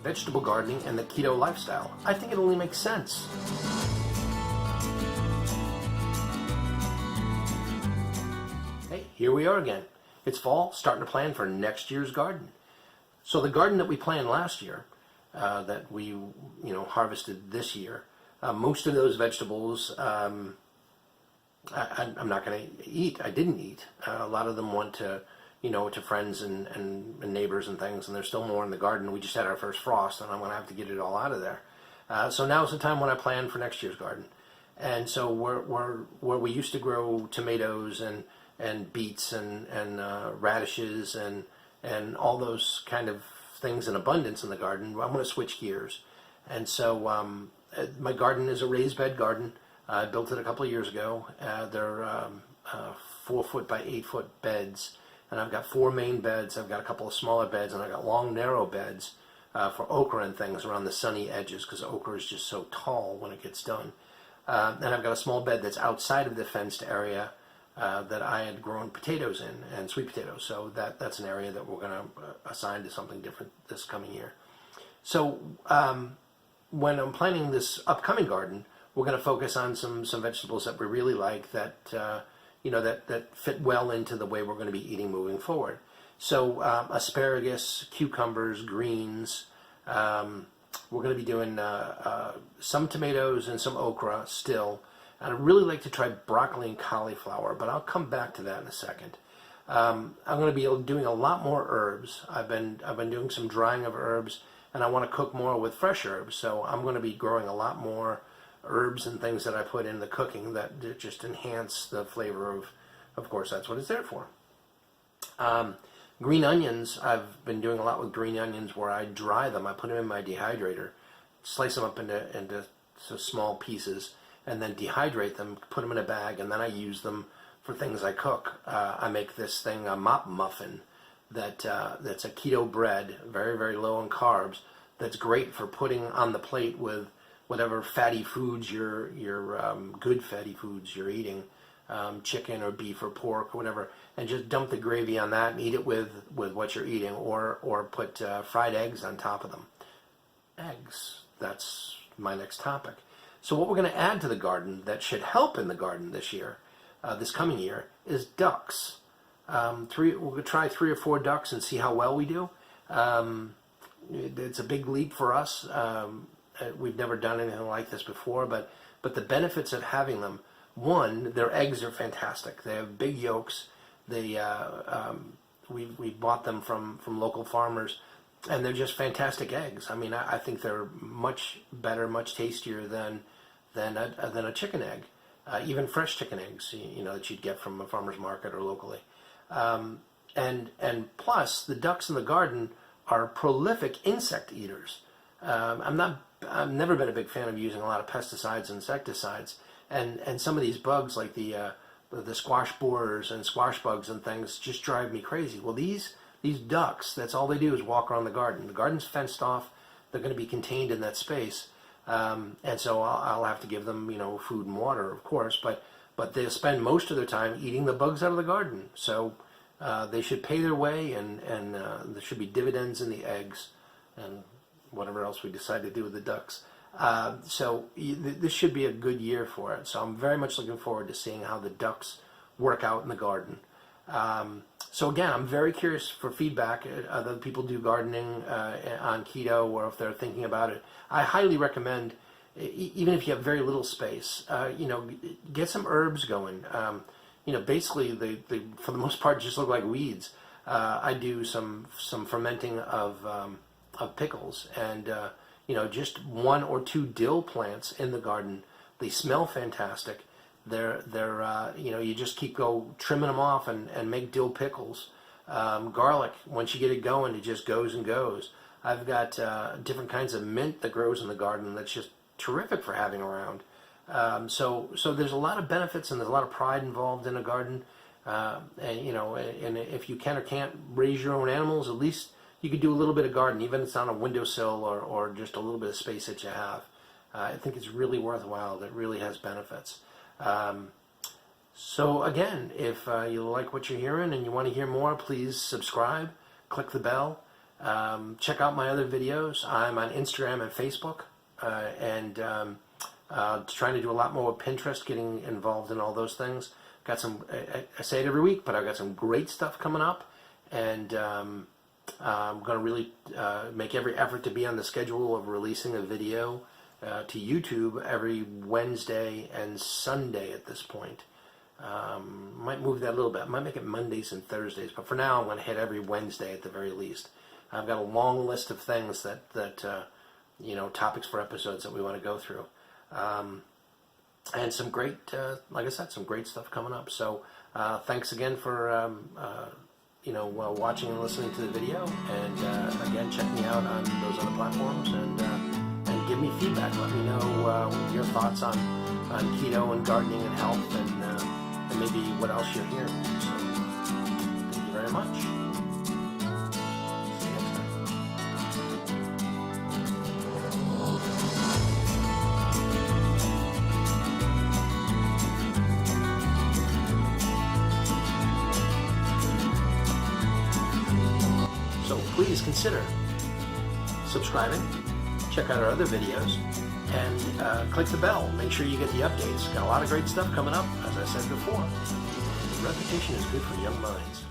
vegetable gardening and the keto lifestyle. I think it only makes sense. Hey, here we are again. It's fall, starting to plan for next year's garden. So the garden that we planned last year, that we harvested this year, most of those vegetables I'm not going to eat. I didn't eat. A lot of them went to friends and neighbors and things, and there's still more in the garden. We just had our first frost, and I'm going to have to get it all out of there. So now's the time when I plan for next year's garden. And so where we used to grow tomatoes and beets and radishes and all those kind of things in abundance in the garden, I'm going to switch gears. And so my garden is a raised bed garden. I built it a couple of years ago. They're 4 foot by 8 foot beds, and I've got 4 main beds. I've got a couple of smaller beds, and I've got long, narrow beds for okra and things around the sunny edges, because okra is just so tall when it gets done. And I've got a small bed that's outside of the fenced area that I had grown potatoes in, and sweet potatoes. So that's an area that we're going to assign to something different this coming year. So when I'm planning this upcoming garden, we're going to focus on some vegetables that we really like that that fit well into the way we're going to be eating moving forward. So asparagus, cucumbers, greens. We're going to be doing some tomatoes and some okra still. And I'd really like to try broccoli and cauliflower, but I'll come back to that in a second. I'm going to be doing a lot more herbs. I've been doing some drying of herbs, and I want to cook more with fresh herbs. So I'm going to be growing a lot more herbs and things that I put in the cooking that just enhance the flavor of course, that's what it's there for. Green onions, I've been doing a lot with green onions where I dry them. I put them in my dehydrator, slice them up into small pieces, and then dehydrate them, put them in a bag, and then I use them for things I cook. I make this thing, a mop muffin, that's a keto bread, very, very low in carbs, that's great for putting on the plate with whatever fatty foods good fatty foods you're eating, chicken or beef or pork or whatever, and just dump the gravy on that and eat it with what you're eating, or put fried eggs on top of them. Eggs, that's my next topic. So what we're going to add to the garden that should help in the garden this year, this coming year, is ducks. We're going to try 3 or 4 ducks and see how well we do. It's a big leap for us. We've never done anything like this before, but the benefits of having them, one, their eggs are fantastic. They have big yolks. We bought them from local farmers, and they're just fantastic eggs. I mean, I think they're much better, much tastier than a chicken egg, even fresh chicken eggs, that you'd get from a farmer's market or locally. And plus, the ducks in the garden are prolific insect eaters. I've never been a big fan of using a lot of pesticides and insecticides, and some of these bugs like the squash borers and squash bugs and things just drive me crazy. Well, these ducks, that's all they do is walk around the garden. The garden's fenced off. They're going to be contained in that space, and so I'll have to give them food and water, of course, but they spend most of their time eating the bugs out of the garden. So they should pay their way, and there should be dividends in the eggs and whatever else we decide to do with the ducks. So this should be a good year for it. So I'm very much looking forward to seeing how the ducks work out in the garden. So again, I'm very curious for feedback. Other people do gardening on keto, or if they're thinking about it. I highly recommend, even if you have very little space, get some herbs going. Basically they for the most part just look like weeds. I do some fermenting of pickles, and just 1 or 2 dill plants in the garden. They smell fantastic. They're you just keep trimming them off and make dill pickles. Garlic, once you get it going, it just goes and goes. I've got different kinds of mint that grows in the garden that's just terrific for having around. So there's a lot of benefits, and there's a lot of pride involved in a garden. And if you can or can't raise your own animals, at least you could do a little bit of garden, even if it's on a windowsill or just a little bit of space that you have. I think it's really worthwhile. That really has benefits. So again, if you like what you're hearing and you want to hear more, please subscribe, click the bell. Check out my other videos. I'm on Instagram and Facebook, and trying to do a lot more with Pinterest, getting involved in all those things. Got some, I say it every week, but I've got some great stuff coming up, and I'm going to really make every effort to be on the schedule of releasing a video to YouTube every Wednesday and Sunday at this point. Might move that a little bit. Might make it Mondays and Thursdays, but for now I'm going to hit every Wednesday at the very least. I've got a long list of things that topics for episodes that we want to go through, and some great, like I said, some great stuff coming up. So thanks again for watching and listening to the video, and again, check me out on those other platforms, and give me feedback. Let me know your thoughts on keto and gardening and health, and maybe what else you're hearing. So thank you very much. See you next time. So please consider subscribing, check out our other videos, and click the bell. Make sure you get the updates. Got a lot of great stuff coming up, as I said before. Repetition is good for young minds.